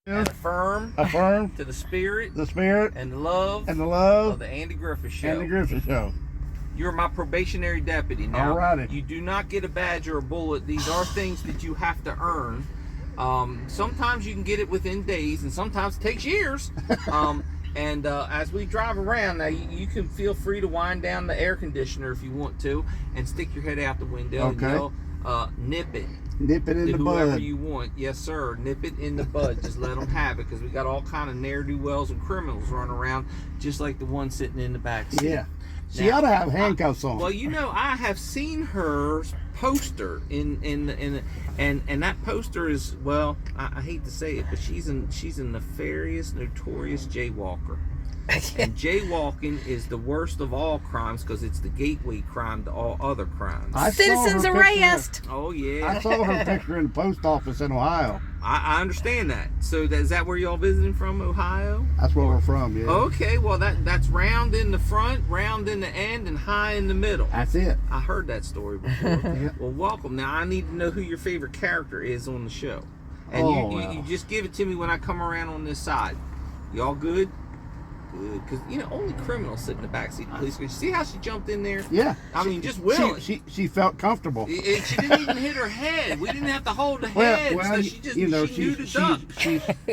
And affirm to the spirit and the love of the Andy Griffith Show. You're my probationary deputy. Now, alrighty. You do not get a badge or a bullet. These are things that you have to earn. Sometimes you can get it within days, and sometimes it takes years. And as we drive around, now you can feel free to wind down the air conditioner if you want to, and stick your head out the window and yell, nip it. Nip it in the bud. Whoever you want. Yes, sir. Nip it in the bud. Just let them have it, because we got all kind of ne'er-do-wells and criminals running around, just like the one sitting in the back seat. Yeah. She ought to have handcuffs on. Well, you know, I have seen her poster in and that poster is, well, I hate to say it, but she's a nefarious, notorious jaywalker. And jaywalking is the worst of all crimes, because it's the gateway crime to all other crimes. Citizens arrest. Oh yeah. I saw her picture in the post office in Ohio. I understand that. So is that where y'all visiting from, Ohio? That's where we're from, yeah. Okay, well that's round in the front, round in the end, and high in the middle. That's it. I heard that story before. Yeah. Well, welcome. Now I need to know who your favorite character is on the show. And you just give it to me when I come around on this side. Y'all good? Good. Because, you know, only criminals sit in the backseat of the police car. See how she jumped in there? Yeah. I mean, just will. She felt comfortable. She didn't even hit her head. We didn't have to hold the head. Well, so she just, she knew the duck.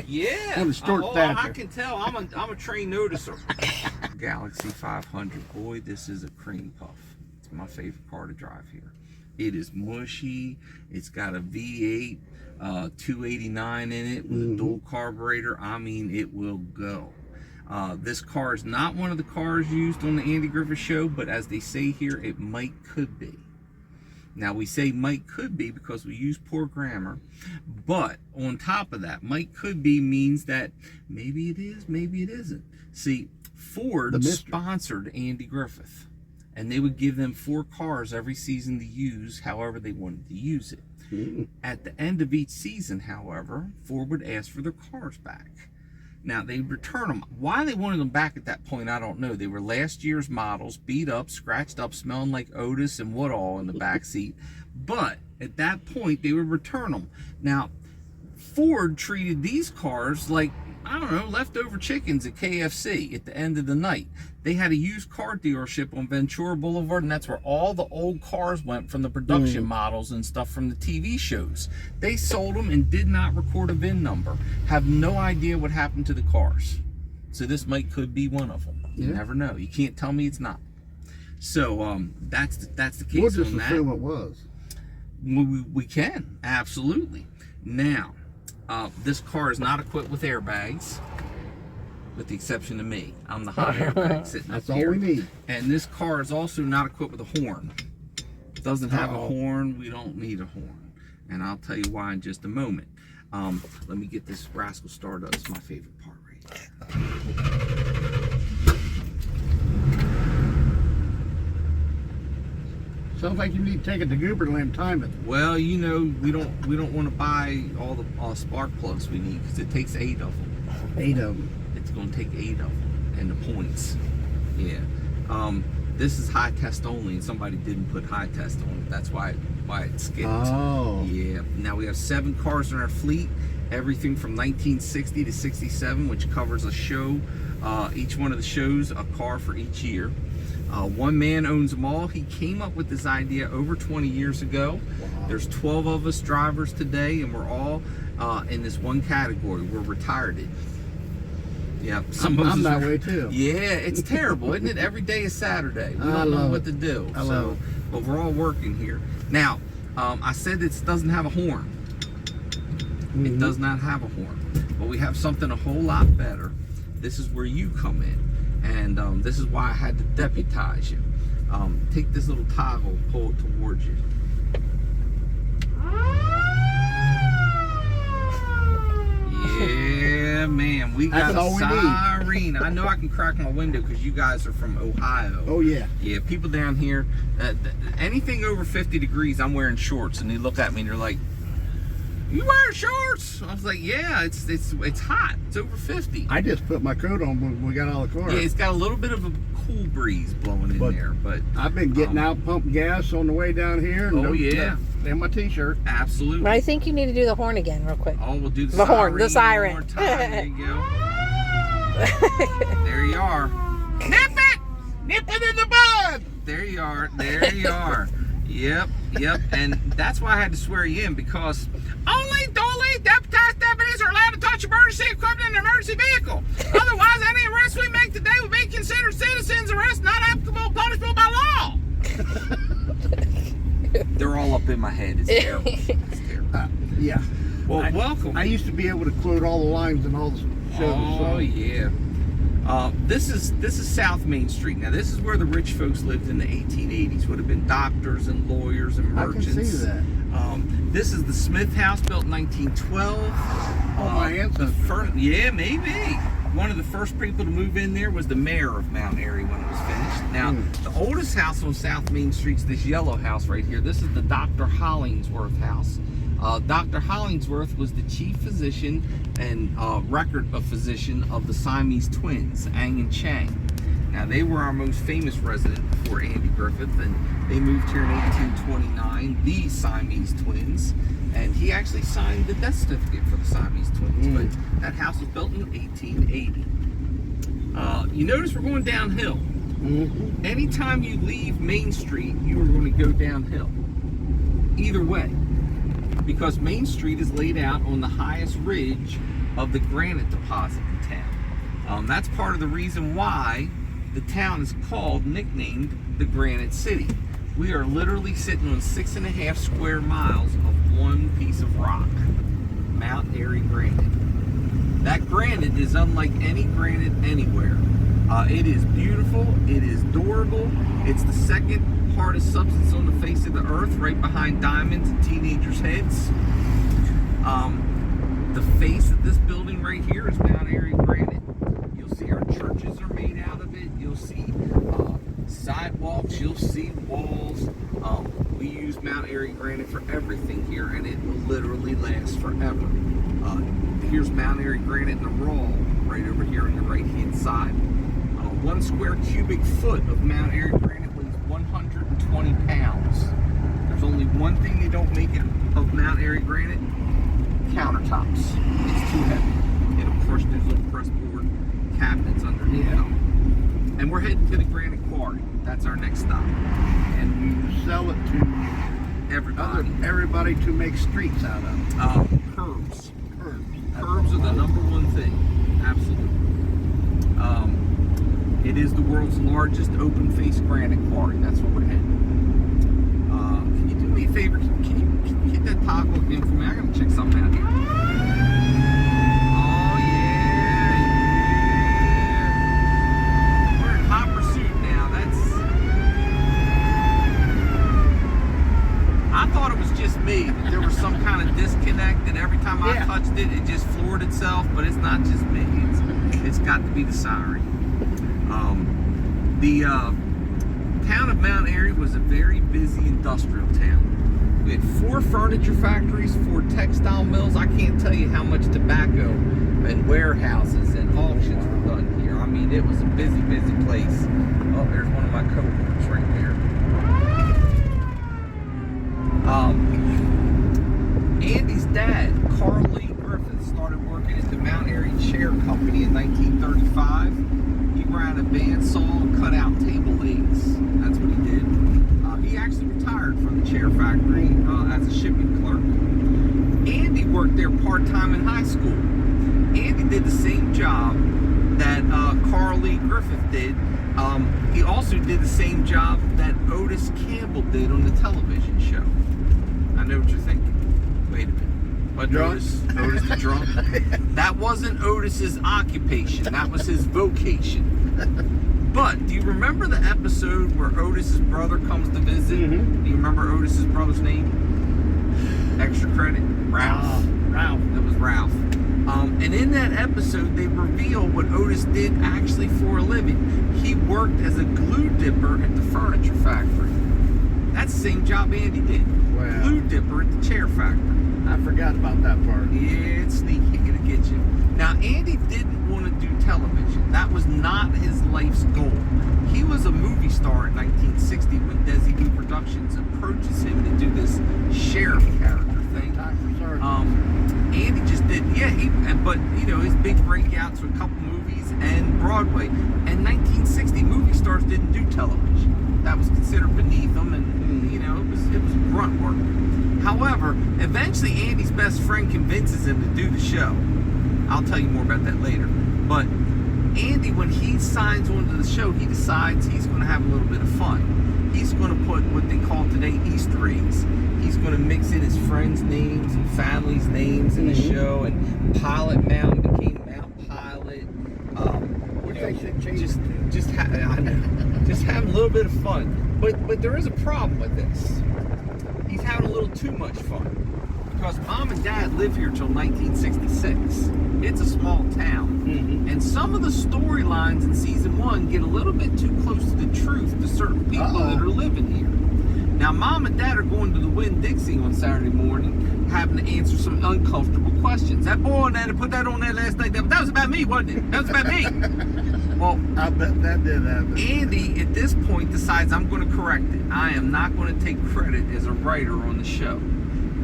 Yeah. On the short I can tell. I'm a trained noticer. Galaxy 500. Boy, this is a cream puff. It's my favorite car to drive here. It is mushy. It's got a V8 289 in it with a dual carburetor. I mean, it will go. This car is not one of the cars used on the Andy Griffith Show, but as they say here, it could be. Now, we say might could be because we use poor grammar, but on top of that, might could be means that maybe it is, maybe it isn't. See, Ford sponsored Andy Griffith, and they would give them 4 cars every season to use however they wanted to use it. At the end of each season, however, Ford would ask for their cars back. Now, they'd return them. Why they wanted them back at that point, I don't know. They were last year's models, beat up, scratched up, smelling like Otis and what all in the back seat. But at that point, they would return them. Now, Ford treated these cars like, I don't know, leftover chickens at KFC at the end of the night. They had a used car dealership on Ventura Boulevard, and that's where all the old cars went from the production models and stuff from the TV shows. They sold them and did not record a VIN number. Have no idea what happened to the cars. So this could be one of them. You never know. You can't tell me it's not. So that's the case. We'll just assume it was. We can, absolutely. Now, this car is not equipped with airbags, with the exception of me. I'm the hot airbag sitting up here. That's all we need. And this car is also not equipped with a horn. It doesn't have a horn. We don't need a horn. And I'll tell you why in just a moment. Let me get this rascal started up. It's my favorite part right here. Sounds like you need to take it to Gooberland and time it. Well, you know, we don't want to buy all the spark plugs we need, because it takes 8 of them. 8 of them. It's going to take 8 of them, and the points. Yeah. This is high test only, and somebody didn't put high test on it. That's why it skipped. Oh. Yeah. Now we have 7 cars in our fleet, everything from 1960 to 67, which covers a show. Each one of the shows, a car for each year. One man owns them all. He came up with this idea over 20 years ago. Wow. There's 12 of us drivers today, and we're all in this one category. We're retired. Yeah, I'm that way too. Yeah, it's terrible, isn't it? Every day is Saturday. We don't know what to do. But we're all working here. Now, I said it doesn't have a horn. It does not have a horn. But we have something a whole lot better. This is where you come in. And this is why I had to deputize you. Take this little toggle, pull it towards you. Yeah, man, we got a siren. I know I can crack my window because you guys are from Ohio. Oh, yeah. Yeah, people down here, anything over 50 degrees, I'm wearing shorts, and they look at me and they're like, You wear shorts? I was like, yeah, it's hot. It's over 50. I just put my coat on when we got out of the car. Yeah, it's got a little bit of a cool breeze blowing in there, but I've been getting out, pumping gas on the way down here. And yeah. And my t-shirt. Absolutely. But I think you need to do the horn again real quick. Oh, we'll do The horn, the siren. One more time. There you go. There you are. Nip it! Nip it in the bud! There you are. There you are. Yep. And that's why I had to swear you in, because only duly deputized deputies are allowed to touch emergency equipment in an emergency vehicle. Otherwise, any arrest we make today will be considered citizens' arrest, not applicable, punishable by law. They're all up in my head. It's terrible. It's terrible. Yeah. Well, welcome. I used to be able to quote all the lines in all the shows. Oh, yeah. This is South Main Street. Now, this is where the rich folks lived in the 1880s. Would have been doctors and lawyers and merchants. I can see that. This is the Smith House, built in 1912. My ancestors. Yeah, maybe. One of the first people to move in there was the mayor of Mount Airy when it was finished. Now, the oldest house on South Main Street is this yellow house right here. This is the Dr. Hollingsworth house. Dr. Hollingsworth was the chief physician and record of physician of the Siamese twins, Ang and Chang. Now, they were our most famous resident before Andy Griffith, and they moved here in 1829, the Siamese twins, and he actually signed the death certificate for the Siamese twins, but that house was built in 1880. You notice we're going downhill. Anytime you leave Main Street, you are going to go downhill. Either way. Because Main Street is laid out on the highest ridge of the granite deposit in town. That's part of the reason why the town is nicknamed the Granite City. We are literally sitting on 6.5 square miles of one piece of rock, Mount Airy granite. That granite is unlike any granite anywhere. It is beautiful, it is durable, it's the second hardest substance on the face of the earth, right behind diamonds and teenagers' heads. The face of this building right here is Mount Airy granite. You'll see our churches are made out of it. You'll see sidewalks, you'll see walls. We use Mount Airy granite for everything here, and it will literally last forever. Here's Mount Airy granite in the raw right over here on the right hand side. 1 square cubic foot of Mount Airy granite weighs 120 pounds. There's only one thing they don't make of Mount Airy granite: countertops. It's too heavy. It'll crush those little pressboard cabinets underneath them. And we're heading to the granite quarry. That's our next stop. And we sell it to everybody to make streets out of. Curbs. Curbs are the #1 thing. Absolutely. It is the world's largest open-face granite quarry. That's what we're heading. Can you do me a favor? Can you hit that toggle again for me? I gotta check something out here. Oh yeah. We're in hot pursuit now. I thought it was just me, that there was some kind of disconnect, and every time I touched it, it just floored itself. But it's not just me. It's got to be the siren. The town of Mount Airy was a very busy industrial town. We had 4 furniture factories, 4 textile mills. I can't tell you how much tobacco and warehouses and auctions were done here. I mean, it was a busy, busy place. Oh, there's one of my cohorts right there. Andy's dad, Carl Lee Griffith, started working at the Mount Airy Chair Company in 1935. He ran a bandsaw and cut out table legs. That's what he did. He actually retired from the chair factory as a shipping clerk. Andy worked there part-time in high school. Andy did the same job that Carl Lee Griffith did. He also did the same job that Otis Campbell did on the television show. I know what you're thinking. Wait a minute. What, Otis the drunk? That wasn't Otis's occupation. That was his vocation. But do you remember the episode where Otis's brother comes to visit? Do you remember Otis's brother's name? Extra credit? Ralph. Ralph. That was Ralph. And in that episode, they reveal what Otis did actually for a living. He worked as a glue dipper at the furniture factory. That's the same job Andy did. Wow. Glue dipper at the chair factory. I forgot about that part. Yeah, it's sneaky, it'll get you. Now, Andy didn't want to do television. That was not his life's goal. He was a movie star in 1960 when Desi B Productions approaches him to do this sheriff character thing. Andy just didn't. Yeah, but you know, his big breakouts were a couple movies and Broadway. And 1960, movie stars didn't do television. That was considered beneath them, and you know, it was grunt work. However, eventually Andy's best friend convinces him to do the show. I'll tell you more about that later. But Andy, when he signs on to the show, he decides he's going to have a little bit of fun. He's going to put what they call today Easter eggs. He's going to mix in his friends' names and family's names in the show, and Pilot Mountain became Mount Pilot. Which they should change Just having a little bit of fun. But there is a problem with this. He's having a little too much fun. Because Mom and Dad lived here till 1966. It's a small town. And some of the storylines in season 1 get a little bit too close to the truth to certain people that are living here. Now, Mom and Dad are going to the Winn-Dixie on Saturday morning, having to answer some uncomfortable questions. That boy on there that put that on there last night, that was about me, wasn't it? That was about me. Well, I bet that did happen. Andy, at this point, decides I'm going to correct it. I am not going to take credit as a writer on the show.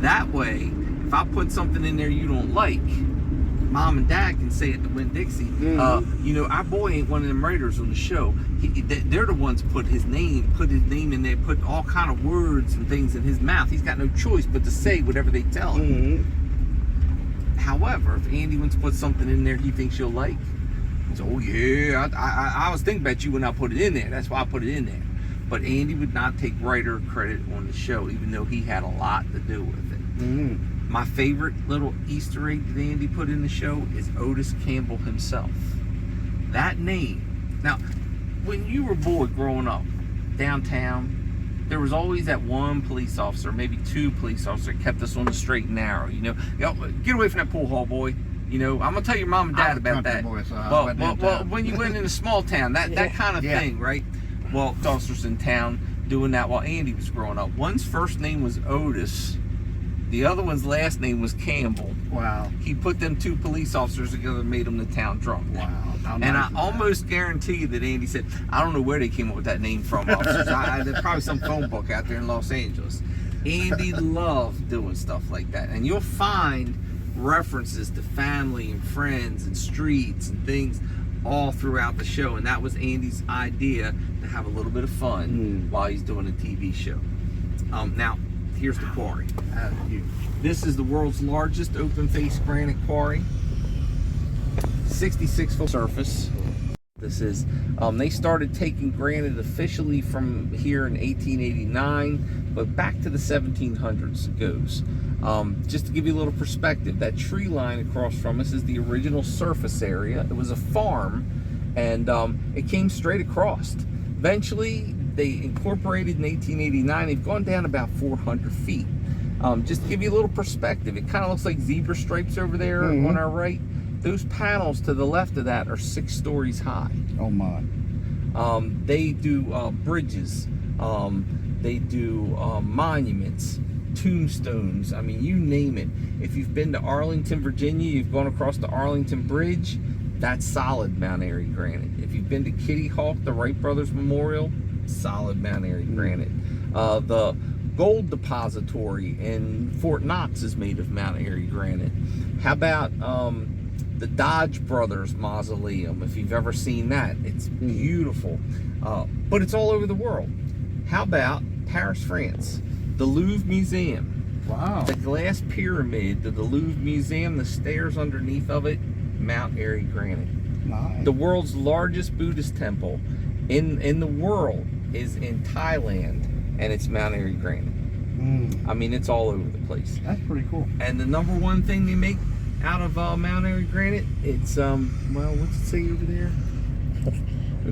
That way, if I put something in there you don't like, Mom and Dad can say at the Winn-Dixie, you know, our boy ain't one of them writers on the show. They're the ones put his name in there, put all kind of words and things in his mouth. He's got no choice but to say whatever they tell him. However, if Andy wants to put something in there he thinks you'll like, he says, oh yeah, I was thinking about you when I put it in there. That's why I put it in there. But Andy would not take writer credit on the show, even though he had a lot to do with it. My favorite little Easter egg that Andy put in the show is Otis Campbell himself. That name. Now, when you were a boy growing up downtown, there was always that one police officer, maybe two police officers, that kept us on the straight and narrow. You know, get away from that pool hall, boy. You know, I'm gonna tell your mom and dad about that. Boy, so well, when you went in a small town, that kind of thing, right? Well, officers in town doing that while Andy was growing up. One's first name was Otis. The other one's last name was Campbell. Wow. He put them two police officers together and made them the town drunk. Wow. And I almost guarantee you that Andy said, I don't know where they came up with that name from, officers. There's probably some phone book out there in Los Angeles. Andy loved doing stuff like that. And you'll find references to family and friends and streets and things all throughout the show. And that was Andy's idea, to have a little bit of fun while he's doing a TV show. Now, here's the quarry. This is the world's largest open-face granite quarry. 66-foot surface. This is, they started taking granite officially from here in 1889, but back to the 1700s it goes. Just to give you a little perspective, that tree line across from us is the original surface area. It was a farm, and it came straight across. Eventually, they incorporated in 1889. They've gone down about 400 feet. Just to give you a little perspective, it kind of looks like zebra stripes over there on our right. Those panels to the left of that are 6 stories high. Oh my. They do bridges. They do monuments, tombstones. I mean, you name it. If you've been to Arlington, Virginia, you've gone across the Arlington Bridge, that's solid Mount Airy granite. If you've been to Kitty Hawk, the Wright Brothers Memorial, solid Mount Airy granite. The gold depository in Fort Knox is made of Mount Airy granite. How about the Dodge Brothers Mausoleum? If you've ever seen that, it's beautiful. But it's all over the world. How about Paris, France? The Louvre Museum. Wow. The glass pyramid of the Louvre Museum, the stairs underneath of it, Mount Airy granite. Nice. The world's largest Buddhist temple in the world is in Thailand, and it's Mount Airy granite. I mean, it's all over the place. That's pretty cool. And the number one thing they make out of Mount Airy granite, it's well, what's it say over there?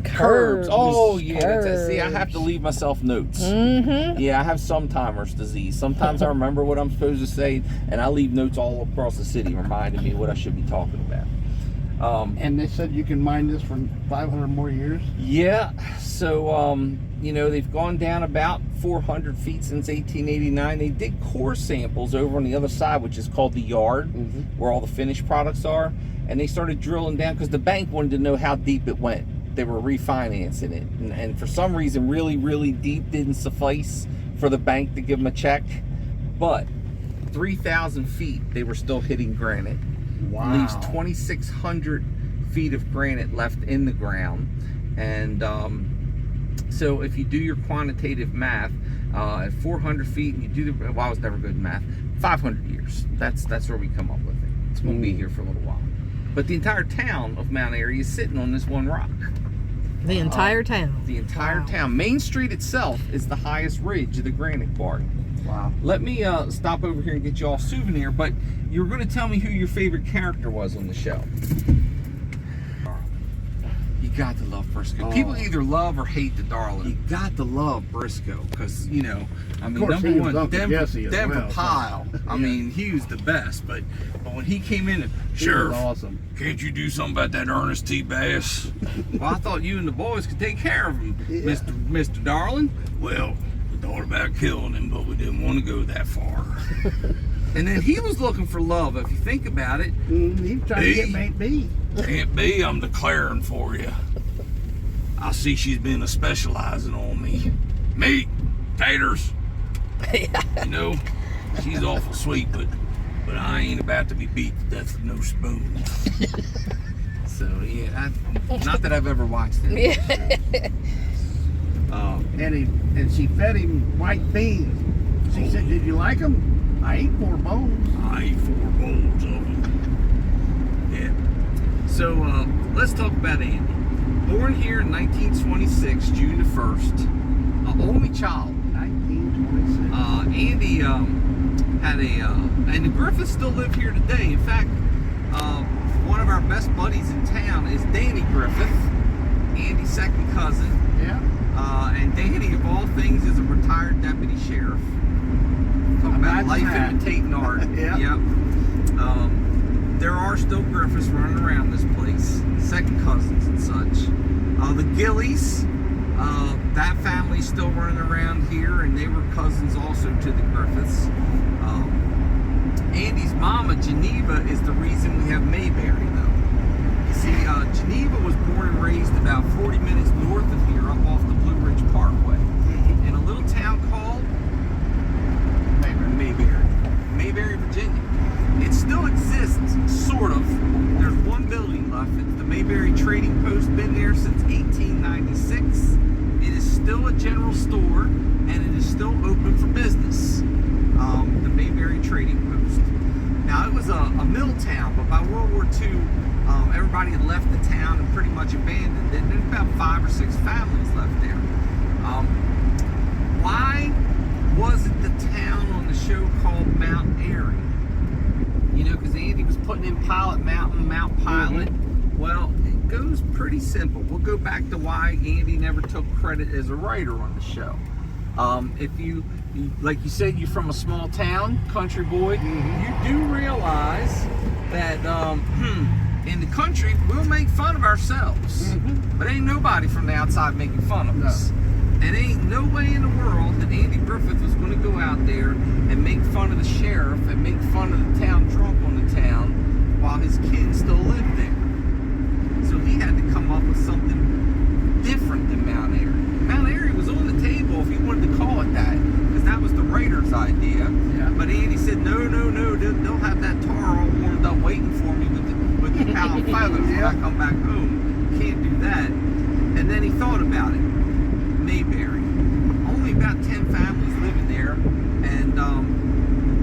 Curbs. Oh yeah, that's it. See, I have to leave myself notes. Yeah, I have Sometimer's disease. Sometimes I remember what I'm supposed to say, and I leave notes all across the city reminding me what I should be talking about. And they said you can mine this for 500 more years. Yeah, so you know, they've gone down about 400 feet since 1889. They did core samples over on the other side, which is called the yard, where all the finished products are, and they started drilling down because the bank wanted to know how deep it went. They were refinancing it, and for some reason really deep didn't suffice for the bank to give them a check, but 3,000 feet they were still hitting granite. Wow. Leaves 2,600 feet of granite left in the ground. And so if you do your quantitative math, at 400 feet, and you do the, well, I was never good at math, 500 years. That's where we come up with it. It's going to be here for a little while. But the entire town of Mount Airy is sitting on this one rock. The entire town. The entire town. Main Street itself is the highest ridge of the granite quarry. Wow. Let me stop over here and get you all a souvenir, but you were going to tell me who your favorite character was on the show. You got to love Briscoe. People either love or hate the Darling. You got to love Briscoe because, you know, I mean, course, number one, Uncle Jesse as Denver well, so. Pile. I mean, he was the best. But when he came in, He was Sheriff, awesome. can't you do something about that Ernest T. Bass? Well, I thought you and the boys could take care of him, Yeah. Mr. Darling. Well, we thought about killing him, but we didn't want to go that far. And then he was looking for love. If you think about it, He's trying to get Mate B. Aunt B, I'm declaring for you. I see she's been specializing on me. Meat, taters. You know, she's awful sweet, but I ain't about to be beat to death with no spoon. So yeah, not that I've ever watched it. And she fed him white beans. She said, "Did you like them?" I ate 4 bowls. I ate 4 bowls of them. Yeah. So let's talk about Andy. Born here in 1926, June the 1st. Only child. 1926. Andy had and the Griffiths still live here today. In fact, one of our best buddies in town is Danny Griffith, Andy's second cousin. Yeah. And Danny, of all things, is a retired deputy sheriff. Talk about life imitating art. Yeah. Yep. There are still Griffiths running around this place, second cousins and such. The Gillies, that family's still running around here, and they were cousins also to the Griffiths. Andy's mama, Geneva, is the reason we have Mayberry, though. You see, Geneva was born and raised about 40 minutes north of here, up off the Blue Ridge Parkway, in a little town called Mayberry, Virginia. It still exists, sort of. There's one building left. It's the Mayberry Trading Post, been there since 1896. It is still a general store, and it is still open for business. The Mayberry Trading Post. Now, it was a mill town, but by World War II, everybody had left the town and pretty much abandoned it. There's about 5 or 6 families left there. Why was it the town on the show called Mount Airy? You know, because Andy was putting in Pilot Mountain, Mount Pilot. Well, it goes pretty simple. We'll go back to why Andy never took credit as a writer on the show. If you, like you said, you're from a small town, country boy, you do realize that in the country, we'll make fun of ourselves. But ain't nobody from the outside making fun of us. And ain't no way in the world that Andy Griffith was going to go out there and make fun of the sheriff and make fun of the town drunk on the town while his kids still lived there. So he had to come up with something different than Mount Airy. Mount Airy was on the table if you wanted to call it that, because that was the writer's idea. Yeah. But Andy said, no, they'll have that tar all warmed up waiting for me with the pal of feathers when I come back home. Can't do that. And then he thought about it. Mayberry. Only about 10 families living there, and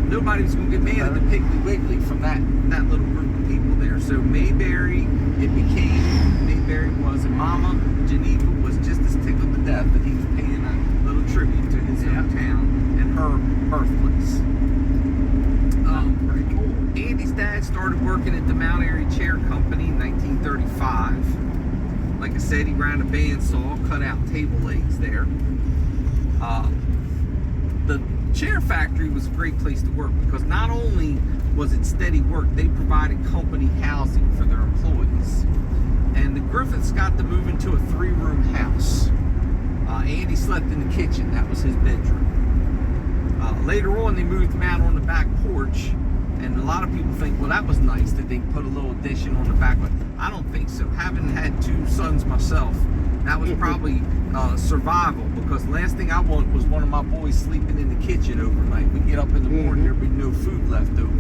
nobody was going to get mad at the Piggly Wiggly from that little group of people there. So Mayberry, it became Mayberry was, and Mama Geneva was just as tickled to death that he was paying a little tribute to his hometown and her birthplace. Pretty cool. Andy's dad started working at the Mount Airy Chair Company in 1935. Like I said, he ran a bandsaw, cut out table legs there. The chair factory was a great place to work because not only was it steady work, they provided company housing for their employees. just got to move into a 3-room house. Andy slept in the kitchen. That was his bedroom. Later on, they moved him out on the back porch, and a lot of people think, well, that was nice that they put a little addition on the back, but I don't think so. Having had 2 sons myself, that was probably survival, because last thing I want was one of my boys sleeping in the kitchen overnight. We get up in the morning, there'd be no food left over.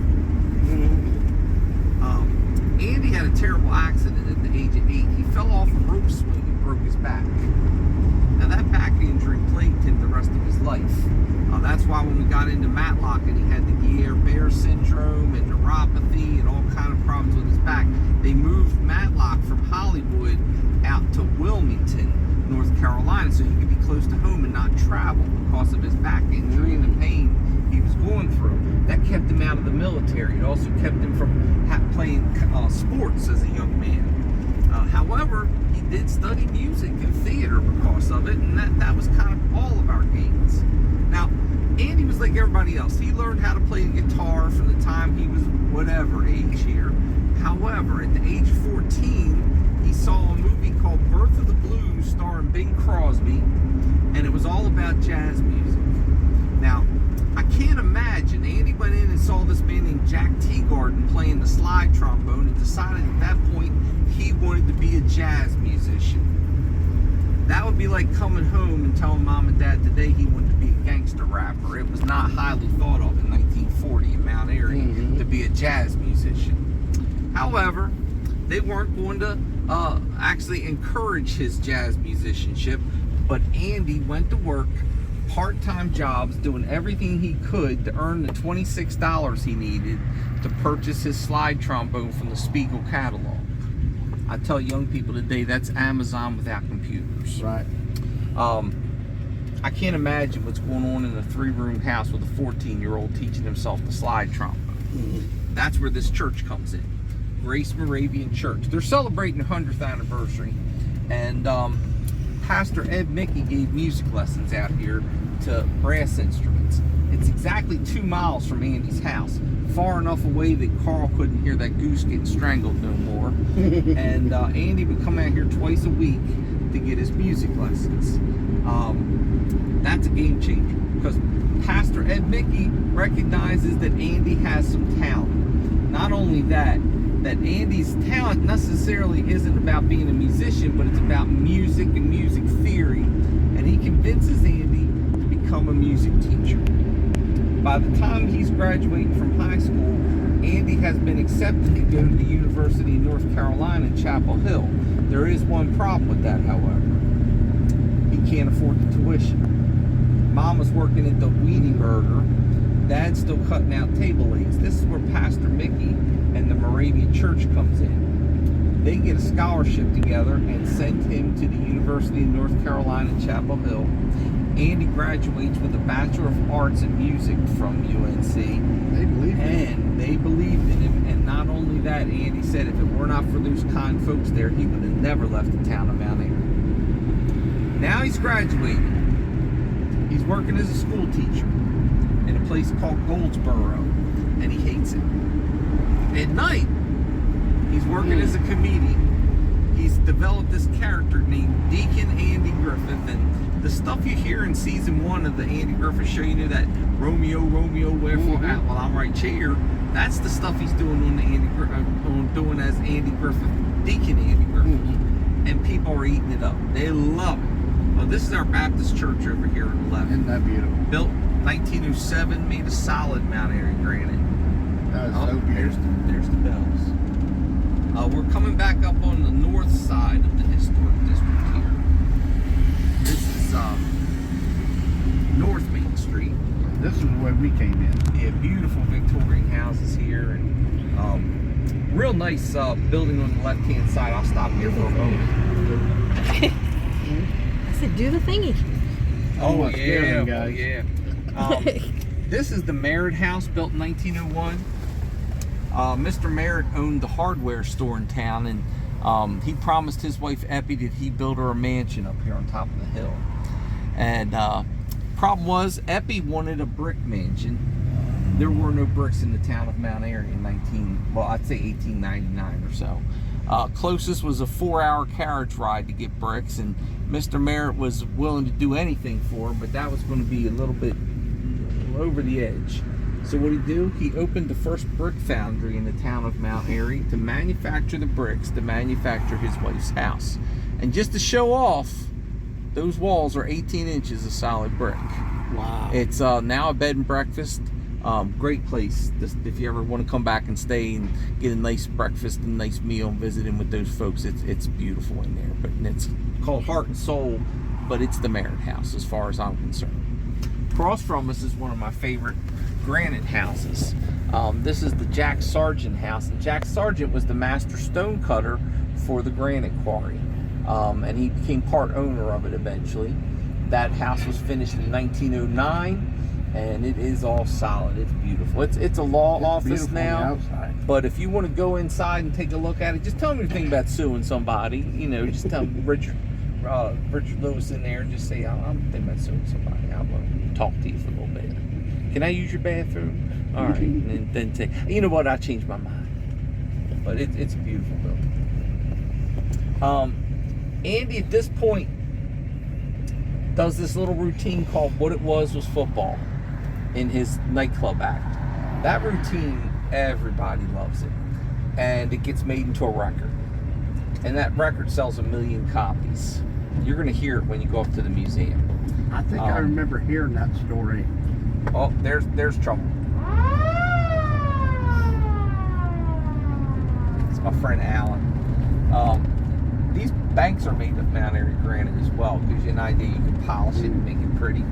Andy had a terrible accident at the age of 8. He fell off a rope swing and broke his back. Now that back injury plagued him the rest of his life. That's why when we got into Matlock and he had the Guillain-Barré syndrome and neuropathy and all kind of problems with his back, they moved Matlock from Hollywood out to Wilmington, North Carolina, so he could be close to home and not travel because of his back injury and the pain he was going through. That kept him out of the military. It also kept him from playing sports as a young man. However, he did study music and theater because of it, and that was kind of all of our gains. Now, Andy was like everybody else. He learned how to play the guitar from the time he was whatever age here. However, at the age of 14, he saw a movie called Birth of the Blues starring Bing Crosby, and it was all about jazz music. Now, I can't imagine Andy went in and saw this man named Jack Teagarden playing the slide trombone and decided at that point he wanted to be a jazz musician. That would be like coming home and telling mom and dad today he wanted to be a gangster rapper. It was not highly thought of in 1940 in Mount Airy to be a jazz musician. However, they weren't going to actually encourage his jazz musicianship, but Andy went to work part-time jobs doing everything he could to earn the $26 he needed to purchase his slide trombone from the Spiegel catalog. I tell young people today that's Amazon without computers. Right. I can't imagine what's going on in a 3-room house with a 14-year-old teaching himself the slide trombone. That's where this church comes in, Grace Moravian Church. They're celebrating their 100th anniversary, and Pastor Ed Mickey gave music lessons out here to brass instruments. It's exactly 2 miles from Andy's house, far enough away that Carl couldn't hear that goose getting strangled no more. And Andy would come out here twice a week to get his music lessons. That's a game changer, because Pastor Ed Mickey recognizes that Andy has some talent. Not only that Andy's talent necessarily isn't about being a musician, but it's about music and music theory, and he convinces Andy to become a music teacher. By the time he's graduating from high school, Andy has been accepted to go to the University of North Carolina in Chapel Hill. There is one problem with that, however. He can't afford the tuition. Mom was working at the Weenie Burger. Dad's still cutting out table legs. This is where Pastor Mickey and the Moravian Church comes in. They get a scholarship together and send him to the University of North Carolina in Chapel Hill. Andy graduates with a Bachelor of Arts in Music from UNC. They believed in him. And they believed in him. And not only that, Andy said if it were not for those kind folks there, he would have never left the town of Mount Airy. Now he's graduating. He's working as a school teacher in a place called Goldsboro, and he hates it. At night, he's working as a comedian. He's developed this character named Deacon Andy Griffith, and the stuff you hear in season 1 of the Andy Griffith show, you know, that Romeo, wherefore well, I'm right here. That's the stuff he's doing on the doing as Andy Griffith, Deacon Andy Griffith, and people are eating it up. They love it. Well, this is our Baptist church over here in 11. Isn't that beautiful? Built 1907, made of solid Mount Airy granite. That is so beautiful. There's the bells. We're coming back up on the north side of the historic district here. This is North Main Street. This is the way we came in. Yeah, beautiful Victorian houses here, and real nice building on the left-hand side. I'll stop here for a moment. I said, do the thingy. Oh Scared yeah, them, guys. yeah. This is the Merritt House, built in 1901. Mr. Merritt owned the hardware store in town, and he promised his wife Eppie that he'd build her a mansion up here on top of the hill. And problem was, Eppie wanted a brick mansion. There were no bricks in the town of Mount Airy in I'd say 1899 or so. Closest was a 4-hour carriage ride to get bricks, and Mr. Merritt was willing to do anything for him, but that was going to be a little bit over the edge. So what did he do? He opened the first brick foundry in the town of Mount Airy to manufacture the bricks to manufacture his wife's house. And just to show off, those walls are 18 inches of solid brick. Wow. It's now a bed and breakfast. Great place if you ever want to come back and stay and get a nice breakfast and nice meal and visit in with those folks. It's beautiful in there. But it's called Heart and Soul, but it's the Merritt House as far as I'm concerned. Across from us is one of my favorite granite houses. This is the Jack Sargent house, and Jack Sargent was the master stone cutter for the granite quarry, and he became part owner of it eventually. That house was finished in 1909, and it is all solid. It's beautiful. It's a law office now, but if you want to go inside and take a look at it, just tell me anything about suing somebody. You know, just tell Richard Lewis in there and just say, I'm thinking about suing somebody. I want to talk to you for a little bit. Can I use your bathroom? All right, and then say, you know what, I changed my mind. But it's a beautiful building. Andy at this point does this little routine called What It Was Football in his nightclub act. That routine, everybody loves it. And it gets made into a record. And that record sells 1 million copies. You're going to hear it when you go up to the museum. I think I remember hearing that story. Oh, there's trouble. It's my friend Alan. These banks are made of Mount Airy granite as well. Gives you an idea. You can polish it and make it pretty.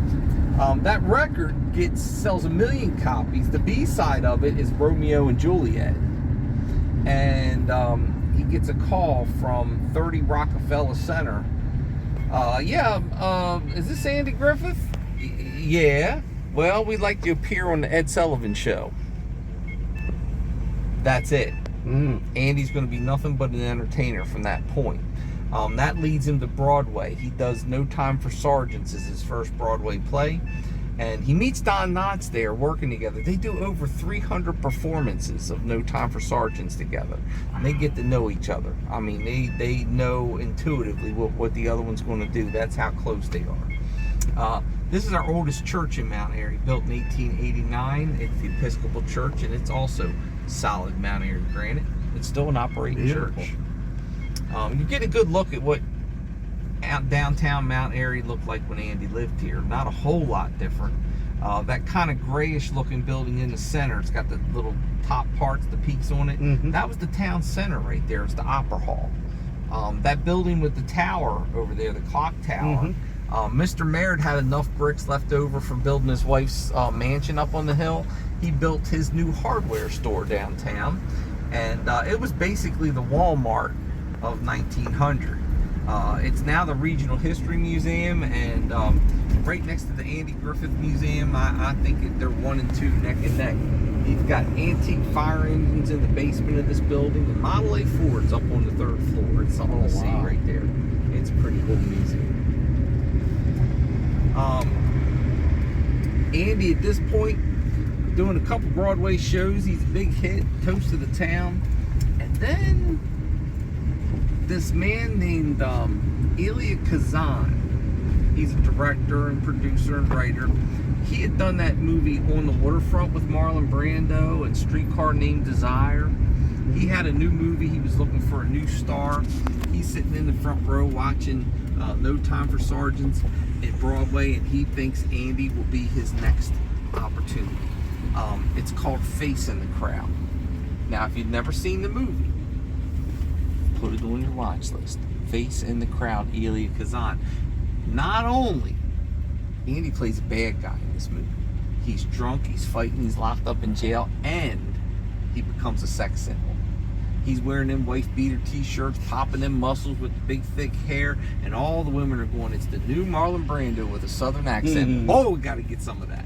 That record sells 1 million copies. The B side of it is Romeo and Juliet, and he gets a call from 30 Rockefeller Center. Is this Andy Griffith? Yeah. Well, we'd like to appear on the Ed Sullivan Show. That's it. Andy's going to be nothing but an entertainer from that point. That leads him to Broadway. He does No Time for Sergeants as his first Broadway play. And he meets Don Knotts there working together. They do over 300 performances of No Time for Sergeants together. And they get to know each other. I mean, they know intuitively what the other one's going to do. That's how close they are. This is our oldest church in Mount Airy, built in 1889. It's the Episcopal Church, and it's also solid Mount Airy granite. It's still an operating church. You get a good look at what downtown Mount Airy looked like when Andy lived here. Not a whole lot different. That kind of grayish looking building in the center, it's got the little top parts, the peaks on it. That was the town center right there. It's the Opera Hall. That building with the tower over there, the clock tower, Mr. Merritt had enough bricks left over from building his wife's mansion up on the hill. He built his new hardware store downtown, and it was basically the Walmart of 1900. It's now the Regional History Museum, and right next to the Andy Griffith Museum. I think they're 1 and 2 neck and neck. You've got antique fire engines in the basement of this building, and Model A Fords up on the 3rd floor. It's something to see right there. It's a pretty cool museum. Andy at this point doing a couple Broadway shows. He's a big hit, toast of the town. And then this man named Elia Kazan, he's a director and producer and writer. He had done that movie On the Waterfront with Marlon Brando and Streetcar Named Desire. He had a new movie. He was looking for a new star. He's sitting in the front row watching No Time for Sergeants at Broadway, and he thinks Andy will be his next opportunity. It's called Face in the Crowd. Now, if you've never seen the movie, put it on your watch list. Face in the Crowd, Elia Kazan. Not only Andy plays a bad guy in this movie, he's drunk, he's fighting, he's locked up in jail, and he becomes a sex symbol. He's wearing them wife beater t-shirts, popping them muscles with the big thick hair, and all the women are going, it's the new Marlon Brando with a southern accent. Oh, we got to get some of that.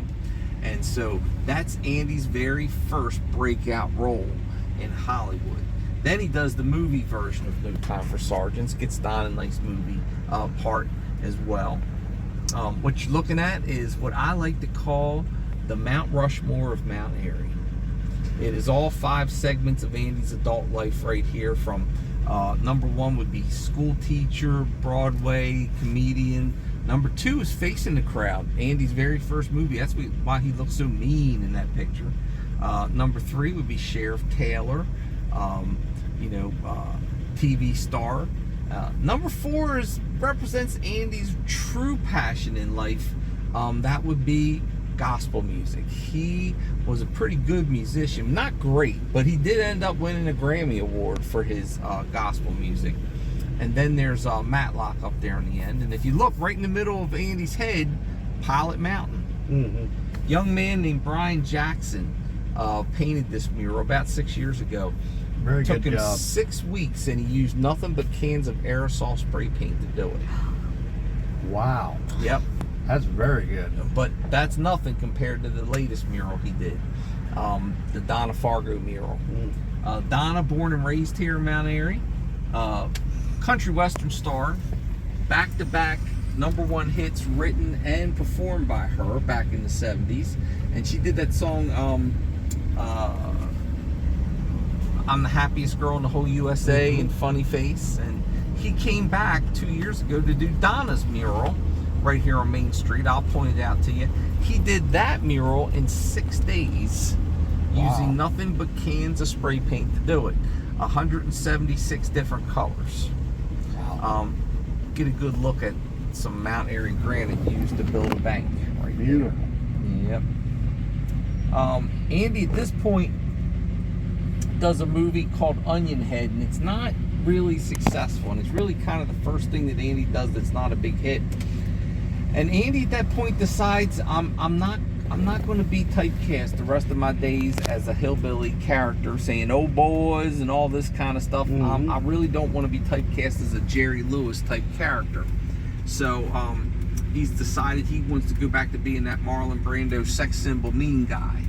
And so that's Andy's very first breakout role in Hollywood. Then he does the movie version of No Time for Sergeants, gets Don a nice movie part as well. What you're looking at is what I like to call the Mount Rushmore of Mount Airy. It is all 5 segments of Andy's adult life right here, from Number 1 would be school teacher, Broadway, comedian. Number 2 is facing the crowd. Andy's very first movie. That's why he looks so mean in that picture. Number 3 would be Sheriff Taylor, TV star. Number 4 represents Andy's true passion in life. That would be gospel music. He was a pretty good musician, not great, but he did end up winning a Grammy Award for his gospel music. And then there's Matlock up there in the end. And if you look right in the middle of Andy's head, Pilot Mountain. Mm-hmm. Young man named Brian Jackson painted this mural about 6 years ago. Very Took good him job. 6 weeks, and he used nothing but cans of aerosol spray paint to do it. Wow. Yep. That's very good. But that's nothing compared to the latest mural he did, the Donna Fargo mural. Donna, born and raised here in Mount Airy, country western star, back-to-back #1 hits written and performed by her back in the 70s. And she did that song, I'm the Happiest Girl in the Whole USA, and Funny Face. And he came back 2 years ago to do Donna's mural right here on Main Street. I'll point it out to you. He did that mural in 6 days using nothing but cans of spray paint to do it. 176 different colors. Wow. Get a good look at some Mount Airy granite used to build a bank right Beautiful. there. Yep. Andy at this point does a movie called Onion Head, and it's not really successful, and it's really kind of the first thing that Andy does that's not a big hit. And Andy at that point decides I'm not going to be typecast the rest of my days as a hillbilly character saying "oh boys" and all this kind of stuff. I really don't want to be typecast as a Jerry Lewis type character. So he's decided he wants to go back to being that Marlon Brando sex symbol mean guy.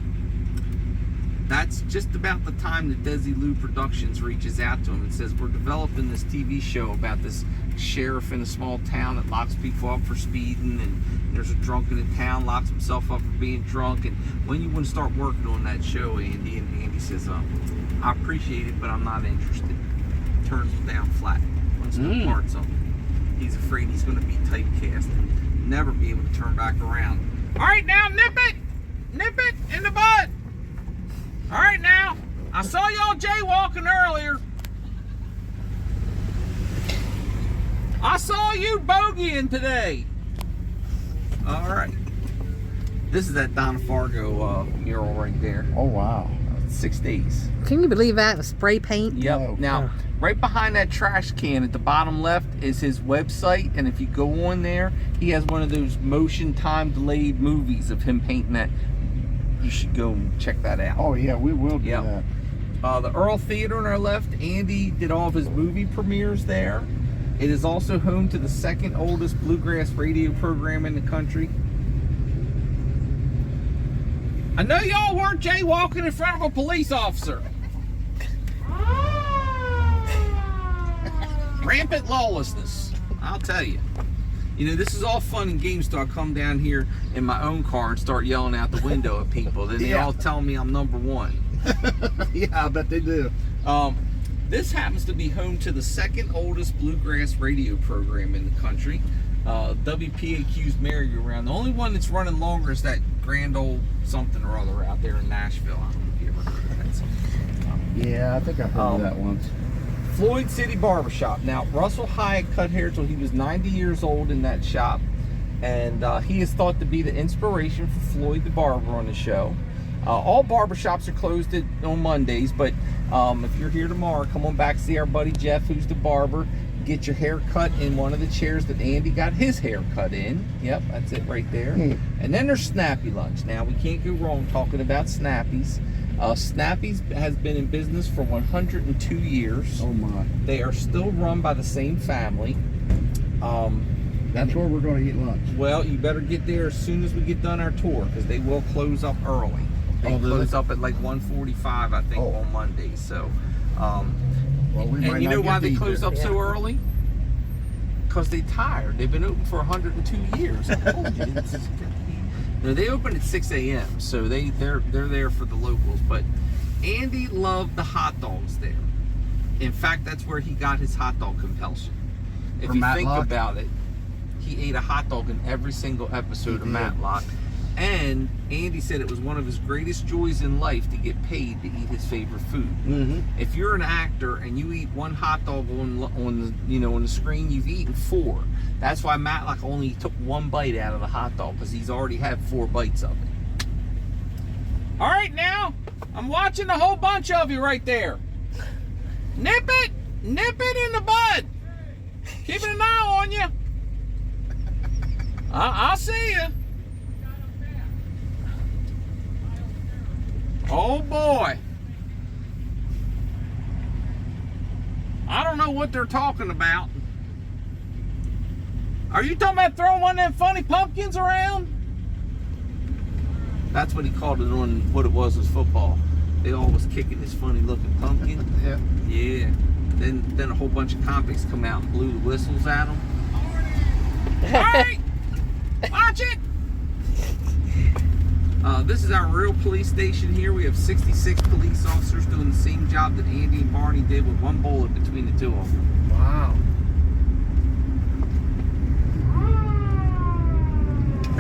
That's just about the time that Desi Lou Productions reaches out to him and says, we're developing this TV show about this sheriff in a small town that locks people up for speeding, and there's a drunk in the town, locks himself up for being drunk, and when you want to start working on that show, Andy? And Andy says, I appreciate it, but I'm not interested. Turns him down flat. Wants no parts of it. He's afraid he's going to be typecast and never be able to turn back around. All right, now, nip it in the bud. All right, now, I saw y'all jaywalking earlier. I saw you bogeying today. All right. This is that Donna Fargo mural right there. Oh, wow. 6 days. Can you believe that? With spray paint? Yep. Oh. Now, right behind that trash can at the bottom left is his website, and if you go on there, he has one of those motion time delayed movies of him painting that. You should go and check that out. Oh, yeah, we will do Yep. that. The Earl Theater on our left, Andy did all of his movie premieres there. It is also home to the second oldest bluegrass radio program in the country. I know y'all weren't jaywalking in front of a police officer. Rampant lawlessness, I'll tell you. You know, this is all fun and games till I come down here in my own car and start yelling out the window at people. Then they all tell me I'm #1. Yeah, I bet they do. This happens to be home to the second oldest bluegrass radio program in the country, WPAQ's Merry-Go-Round. The only one that's running longer is that grand old something or other out there in Nashville. I don't know if you ever heard of that something. Yeah, I think I heard of that once. Floyd City Barbershop. Now, Russell Hyatt cut hair till he was 90 years old in that shop, and he is thought to be the inspiration for Floyd the Barber on the show. All barbershops are closed on Mondays, but if you're here tomorrow, come on back, see our buddy Jeff, who's the barber. Get your hair cut in one of the chairs that Andy got his hair cut in. Yep, that's it right there. And then there's Snappy Lunch. Now, we can't go wrong talking about Snappy's. Snappy's has been in business for 102 years. Oh, my. They are still run by the same family. That's where we're going to eat lunch. Well, you better get there as soon as we get done our tour, because they will close up early. They close up at like 1:45, I think, on Mondays. So, Well, we might and you not know get why to they eat close there. up so early? Because they tired. They've been open for 102 years. I told you. No, they open at 6 a.m. So they're there for the locals. But Andy loved the hot dogs there. In fact, that's where he got his hot dog compulsion. If you think about it, he ate a hot dog in every single episode of Matlock. And Andy said it was one of his greatest joys in life to get paid to eat his favorite food. If you're an actor and you eat one hot dog on the screen, you've eaten 4. That's why Matlock only took 1 bite out of the hot dog, because he's already had 4 bites of it. All right, now I'm watching a whole bunch of you right there. Nip it in the bud. Keeping an eye on you. I'll see you. Oh boy. I don't know what they're talking about. Are you talking about throwing one of them funny pumpkins around? That's what he called it on what it was football. They all was kicking this funny looking pumpkin. Yeah. Then a whole bunch of convicts come out and blew the whistles at them. All right. Watch it. This is our real police station here. We have 66 police officers doing the same job that Andy and Barney did, with 1 bullet between the 2 of them. Wow.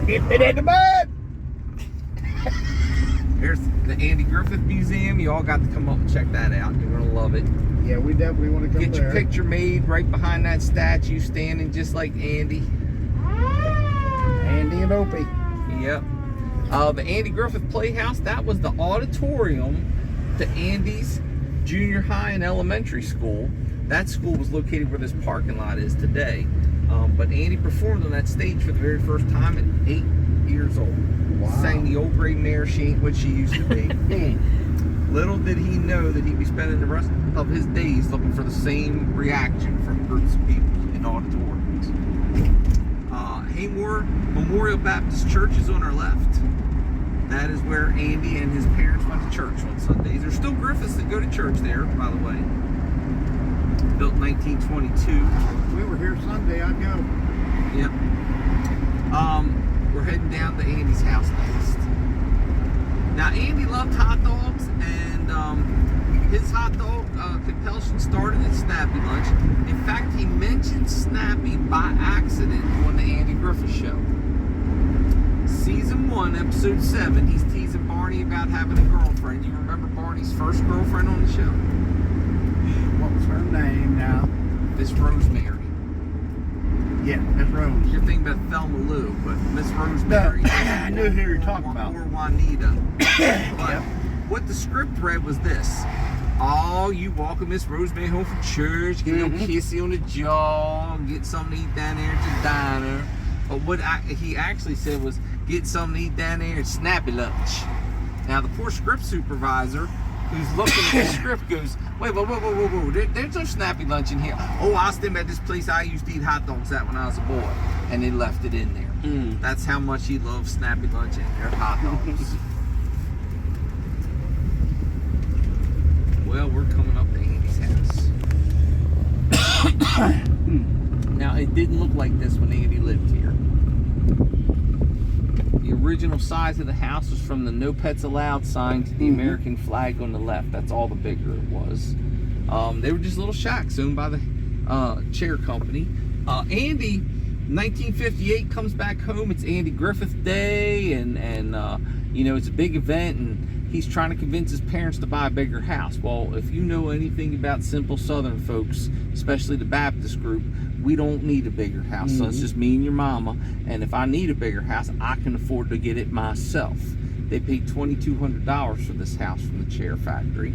Nip it in the bud. Here's the Andy Griffith Museum. You all got to come up and check that out. You're going to love it. Yeah, we definitely want to come Get there. your picture made right behind that statue, standing just like Andy. Andy and Opie. Yep. The Andy Griffith Playhouse, that was the auditorium to Andy's junior high and elementary school. That school was located where this parking lot is today. But Andy performed on that stage for the very first time at 8 years old. Wow. Sang the old gray mare, she ain't what she used to be. Little did he know that he'd be spending the rest of his days looking for the same reaction from groups of people in auditoriums. Haymore Memorial Baptist Church is on our left. That is where Andy and his parents went to church on Sundays. There's still Griffiths that go to church there, by the way. Built in 1922. We were here Sunday, I'd go. Yep. We're heading down to Andy's house next. Now, Andy loved hot dogs, and his hot dog compulsion started at Snappy Lunch. In fact, he mentioned Snappy by accident on the Andy Griffith Show. Season 1, episode 7, he's teasing Barney about having a girlfriend. You remember Barney's first girlfriend on the show? What was her name now? Miss Rosemary. Yeah, Miss Rose. You're thinking about Thelma Lou, but Miss Rosemary. No, I knew who you were talking about. Or Juanita. But Yep. what the script read was this. Oh, you walking Miss Rosemary home from church, get a little kissy on the jaw, get something to eat down there at the diner. But what he actually said was, get something to eat down there at Snappy Lunch. Now, the poor script supervisor who's looking at the script goes, wait, whoa. There's no Snappy Lunch in here. Oh, I was thinking about this place I used to eat hot dogs at when I was a boy. And they left it in there. That's how much he loves Snappy Lunch and their hot dogs. Well, we're coming up to Andy's house. Now, it didn't look like this when Andy lived here. The original size of the house was from the No Pets Allowed sign to the American flag on the left. That's all the bigger it was. They were just little shacks owned by the chair company. Andy, 1958, comes back home. It's Andy Griffith Day, and you know, it's a big event, and he's trying to convince his parents to buy a bigger house. Well, if you know anything about simple Southern folks, especially the Baptist group, we don't need a bigger house. So it's just me and your mama. And if I need a bigger house, I can afford to get it myself. They paid $2,200 for this house from the chair factory.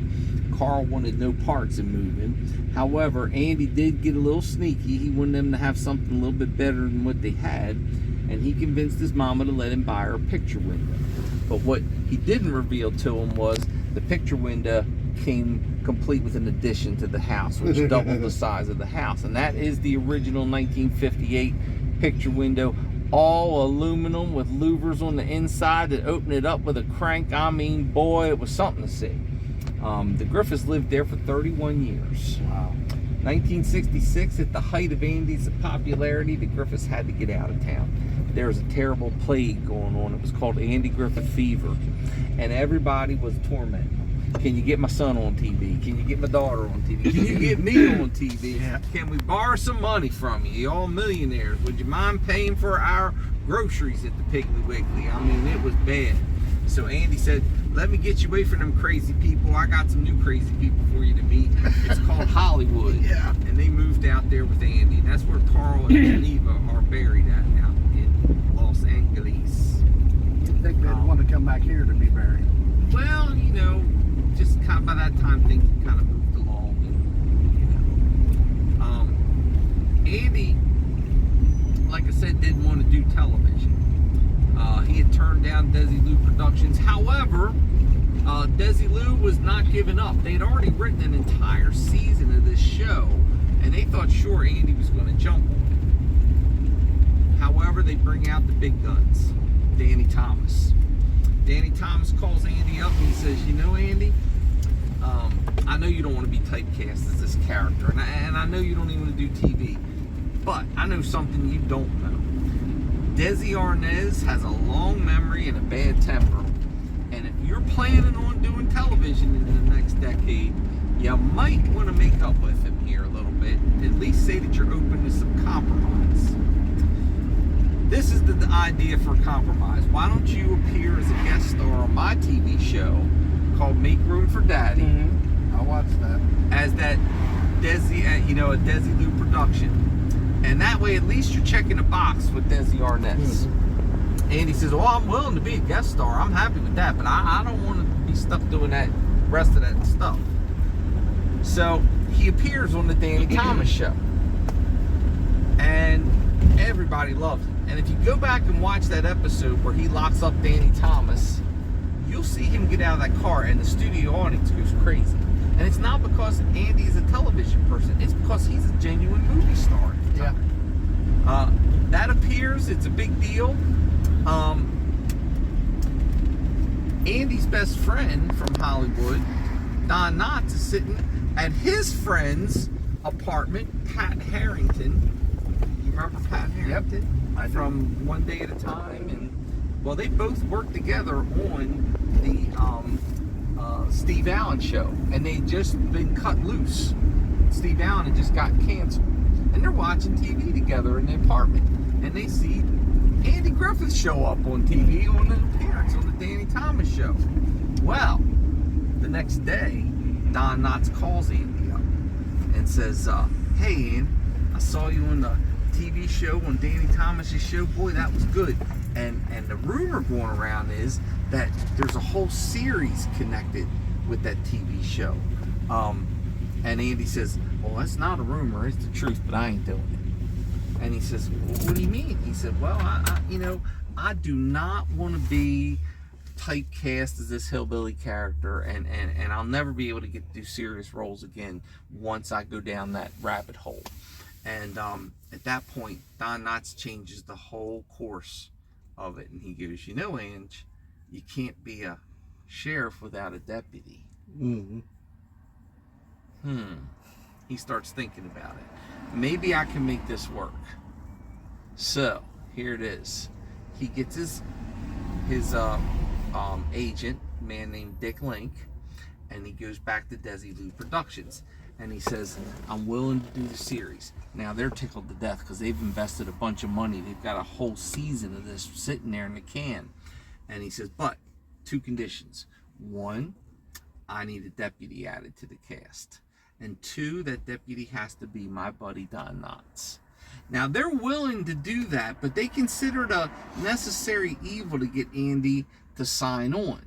Carl wanted no parts in moving. However, Andy did get a little sneaky. He wanted them to have something a little bit better than what they had. And he convinced his mama to let him buy her a picture window. But what he didn't reveal to him was the picture window came complete with an addition to the house, which doubled the size of the house. And that is the original 1958 picture window, all aluminum with louvers on the inside that open it up with a crank. I mean, boy, it was something to see. The Griffiths lived there for 31 years. Wow. 1966, at the height of Andy's popularity, the Griffiths had to get out of town. There was a terrible plague going on. It was called Andy Griffith fever, and everybody was tormented. Can you get my son on TV? Can you get my daughter on TV? Can you get me on TV? Yeah. Can we borrow some money from you? You all millionaires. Would you mind paying for our groceries at the Piggly Wiggly? I mean, it was bad. So Andy said, let me get you away from them crazy people. I got some new crazy people for you to meet. It's called Hollywood. Yeah. And they moved out there with Andy. And that's where Carl and Geneva are buried at now in Los Angeles. You'd think they'd want to come back here to be buried. Well, you know, just kind of by that time things kind of moved along. And, Andy, like I said, didn't want to do television. He had turned down Desilu Productions. However, Desilu was not giving up. They'd already written an entire season of this show, and they thought sure Andy was going to jump on it. However, they bring out the big guns, Danny Thomas. Danny Thomas calls Andy up and he says, you know, Andy, I know you don't want to be typecast as this character, and I know you don't even want to do TV, but I know something you don't know. Desi Arnaz has a long memory and a bad temper, and if you're planning on doing television in the next decade, you might want to make up with him here a little bit. At least say that you're open to some compromise. This is the idea for compromise. Why don't you appear as a guest star on my TV show called Make Room for Daddy? I watched that. As that Desi, you know, a Desilu production. And that way, at least you're checking a box with Desi Arnaz. And he says, well, I'm willing to be a guest star. I'm happy with that. But I don't want to be stuck doing that rest of that stuff. So he appears on the Danny Thomas show. And everybody loves him. And if you go back and watch that episode where he locks up Danny Thomas, you'll see him get out of that car and the studio audience goes crazy. And it's not because Andy is a television person. It's because he's a genuine movie star. Yeah. That appears, it's a big deal. Andy's best friend from Hollywood, Don Knotts, is sitting at his friend's apartment, Pat Harrington. You remember Pat Harrington? I do. From One Day at a Time, and well, they both worked together on the Steve Allen show, and they just been cut loose. Steve Allen had just got canceled, and they're watching TV together in the apartment, and they see Andy Griffith show up on TV on an appearance on the Danny Thomas show. Well, the next day, Don Knotts calls Andy up and says, hey, Andy, I saw you on the TV show on Danny Thomas's show. Boy, that was good. And the rumor going around is that there's a whole series connected with that TV show. And Andy says, well, that's not a rumor, it's the truth, but I ain't doing it. And he says, well, what do you mean? He said, well, I do not want to be typecast as this hillbilly character, and I'll never be able to get to do serious roles again once I go down that rabbit hole. And at that point, Don Knotts changes the whole course of it, and he goes, you know, Ange, you can't be a sheriff without a deputy. He starts thinking about it. Maybe I can make this work. So here it is. He gets his agent, a man named Dick Link, and he goes back to Desilu Productions, and he says, I'm willing to do the series. Now they're tickled to death because they've invested a bunch of money. They've got a whole season of this sitting there in the can. And he says, but 2 conditions. 1, I need a deputy added to the cast. And 2, that deputy has to be my buddy Don Knotts. Now they're willing to do that, but they consider it a necessary evil to get Andy to sign on.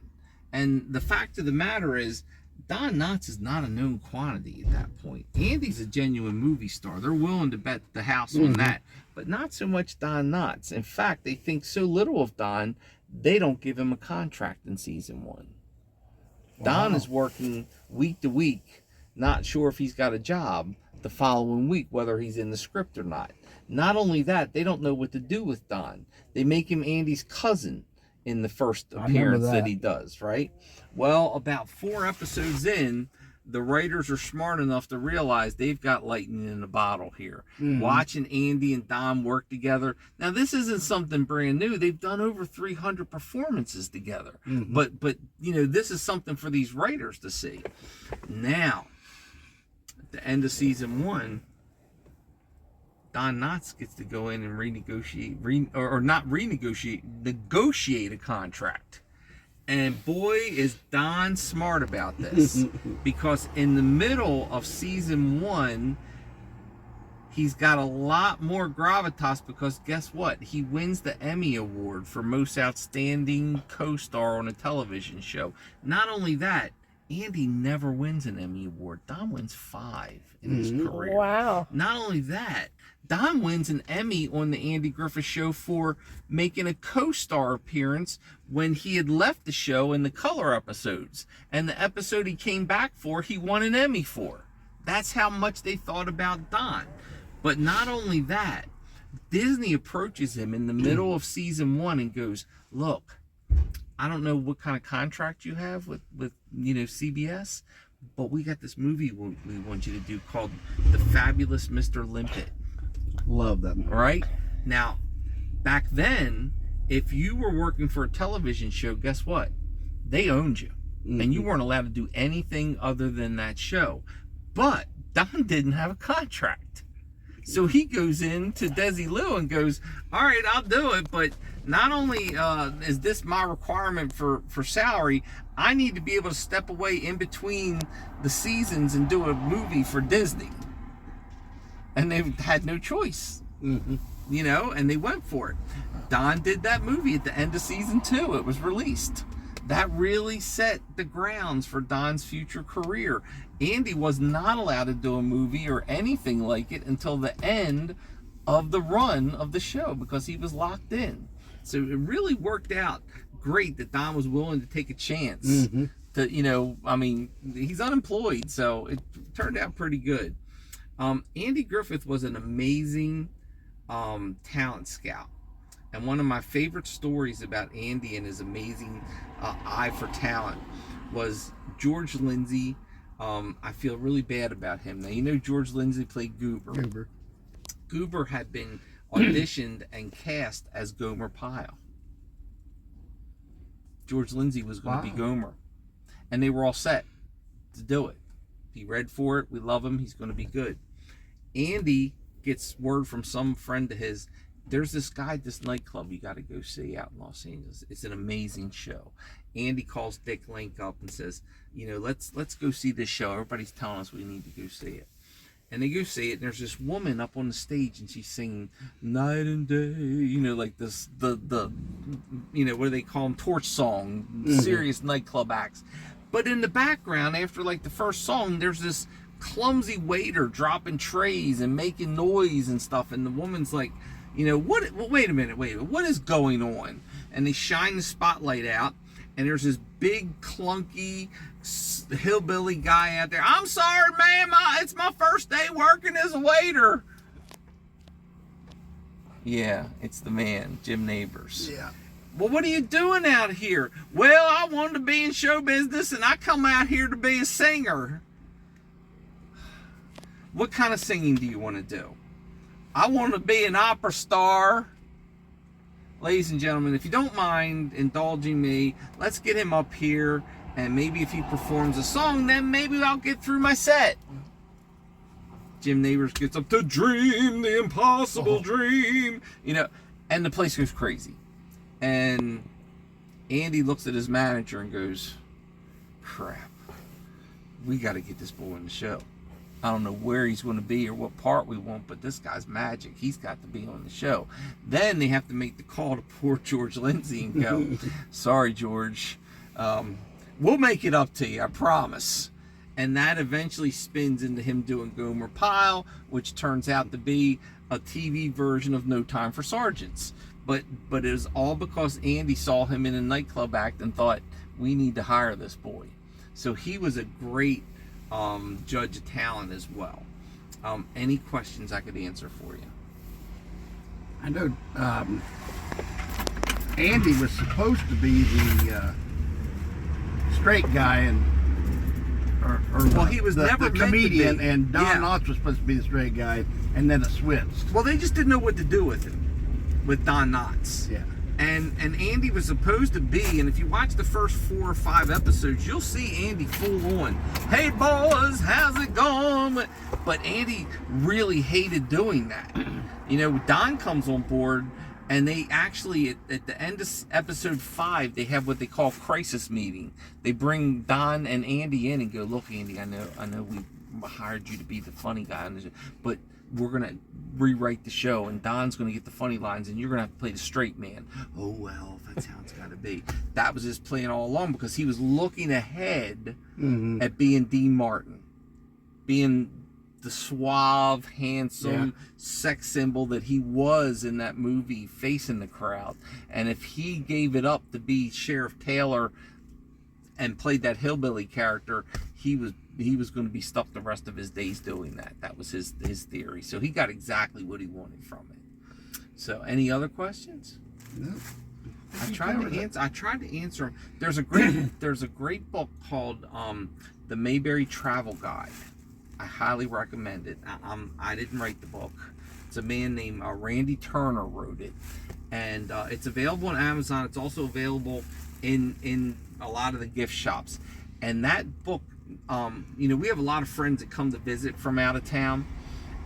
And the fact of the matter is, Don Knotts is not a known quantity at that point. Andy's a genuine movie star. They're willing to bet the house on that, but not so much Don Knotts. In fact, they think so little of Don, they don't give him a contract in season 1. Wow. Don is working week to week, not sure if he's got a job the following week, whether he's in the script or not. Not only that, they don't know what to do with Don. They make him Andy's cousin in the first appearance that he does, right? Well, about 4 episodes in, the writers are smart enough to realize they've got lightning in a bottle here. Watching Andy and Don work together. Now, this isn't something brand new. They've done over 300 performances together. But you know, this is something for these writers to see. Now, at the end of season 1, Don Knotts gets to go in and negotiate a contract. And boy, is Don smart about this. Because in the middle of season 1, he's got a lot more gravitas, because guess what? He wins the Emmy Award for Most Outstanding Co-Star on a Television Show. Not only that, Andy never wins an Emmy Award. Don wins 5 in his career. Wow. Not only that, Don wins an Emmy on the Andy Griffith Show for making a co-star appearance when he had left the show in the color episodes. And the episode he came back for, he won an Emmy for. That's how much they thought about Don. But not only that, Disney approaches him in the middle of season 1 and goes, look, I don't know what kind of contract you have with you know, CBS, but we got this movie we want you to do called The Fabulous Mr. Limpet. Love that movie. Right? Now, back then, if you were working for a television show, guess what? They owned you. And you weren't allowed to do anything other than that show. But Don didn't have a contract. So he goes in to Desilu and goes, all right, I'll do it, but not only is this my requirement for salary, I need to be able to step away in between the seasons and do a movie for Disney. And they had no choice, you know, and they went for it. Don did that movie at the end of season 2. It was released. That really set the grounds for Don's future career. Andy was not allowed to do a movie or anything like it until the end of the run of the show, because he was locked in. So it really worked out great that Don was willing to take a chance to, you know, I mean, he's unemployed, so it turned out pretty good. Andy Griffith was an amazing talent scout. And one of my favorite stories about Andy and his amazing eye for talent was George Lindsay. I feel really bad about him. Now, you know George Lindsay played Goober. Goober had been auditioned and cast as Gomer Pyle. George Lindsay was going to be Gomer. And they were all set to do it. He read for it. We love him. He's going to be good. Andy gets word from some friend of his, there's this guy, this nightclub you got to go see out in Los Angeles. It's an amazing show. Andy calls Dick Link up and says, you know, let's go see this show. Everybody's telling us we need to go see it. And they go see it, and there's this woman up on the stage, and she's singing night and day, you know, like this, the you know, what do they call them, torch song, serious nightclub acts. But in the background, after like the first song, there's this clumsy waiter dropping trays and making noise and stuff, and the woman's like, you know, wait a minute, what is going on? And they shine the spotlight out, and there's this big clunky hillbilly guy out there. I'm sorry, ma'am, it's my first day working as a waiter. Yeah, it's the man, Jim Neighbors. Yeah. Well, what are you doing out here? Well, I wanted to be in show business, and I come out here to be a singer. What kind of singing do you want to do? I want to be an opera star. Ladies and gentlemen, if you don't mind indulging me, let's get him up here, and maybe if he performs a song, then maybe I'll get through my set. Jim Neighbors gets up to dream, the impossible dream, you know, and the place goes crazy. And Andy looks at his manager and goes, crap, we got to get this boy in the show. I don't know where he's going to be or what part we want, but this guy's magic. He's got to be on the show. Then they have to make the call to poor George Lindsay and go, sorry, George, we'll make it up to you, I promise. And that eventually spins into him doing Gomer Pyle, which turns out to be a TV version of No Time for Sergeants. But it was all because Andy saw him in a nightclub act and thought, we need to hire this boy. So he was a great judge of talent as well. Any questions I could answer for you? I know Andy was supposed to be the straight guy Well, he was never the meant to comedian, be. and Don Yeah. Knotts was supposed to be the straight guy, and then it switched. Well, they just didn't know what to do with him, with Don Knotts. Yeah. And Andy was supposed to be, and if you watch the first 4 or 5 episodes, you'll see Andy full on. Hey boys, how's it going? But Andy really hated doing that. You know, Don comes on board, and they actually at the end of episode 5, they have what they call crisis meeting. They bring Don and Andy in and go, look, Andy, I know we hired you to be the funny guy on the show, but we're gonna rewrite the show, and Don's gonna get the funny lines, and you're gonna have to play the straight man. Oh well, that's how it's gotta be. That was his plan all along, because he was looking ahead at being Dean Martin, being the suave, handsome sex symbol that he was in that movie, facing the crowd. And if he gave it up to be Sheriff Taylor and played that hillbilly character, he was going to be stuck the rest of his days doing that. That was his theory. So he got exactly what he wanted from it. So, any other questions? No. I tried to answer them. There's a great book called The Mayberry Travel Guide. I highly recommend it. I didn't write the book. It's a man named Randy Turner wrote it, and it's available on Amazon. It's also available in a lot of the gift shops. And that book, you know, we have a lot of friends that come to visit from out of town,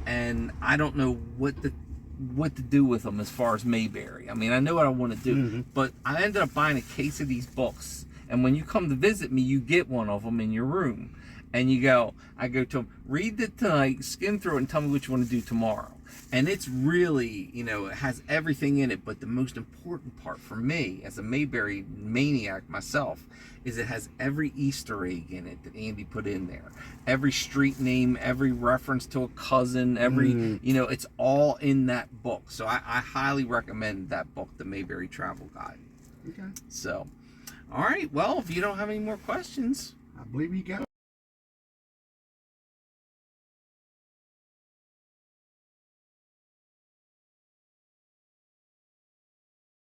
and I don't know what to do with them as far as Mayberry. I mean, I know what I want to do, but I ended up buying a case of these books. And when you come to visit me, you get one of them in your room. And I go to them, read it tonight, skim through it, and tell me what you want to do tomorrow. And it's really, you know, it has everything in it. But the most important part for me, as a Mayberry maniac myself, is it has every Easter egg in it that Andy put in there. Every street name, every reference to a cousin, you know, it's all in that book. So I highly recommend that book, The Mayberry Travel Guide. Okay. So, all right. Well, if you don't have any more questions, I believe you got it.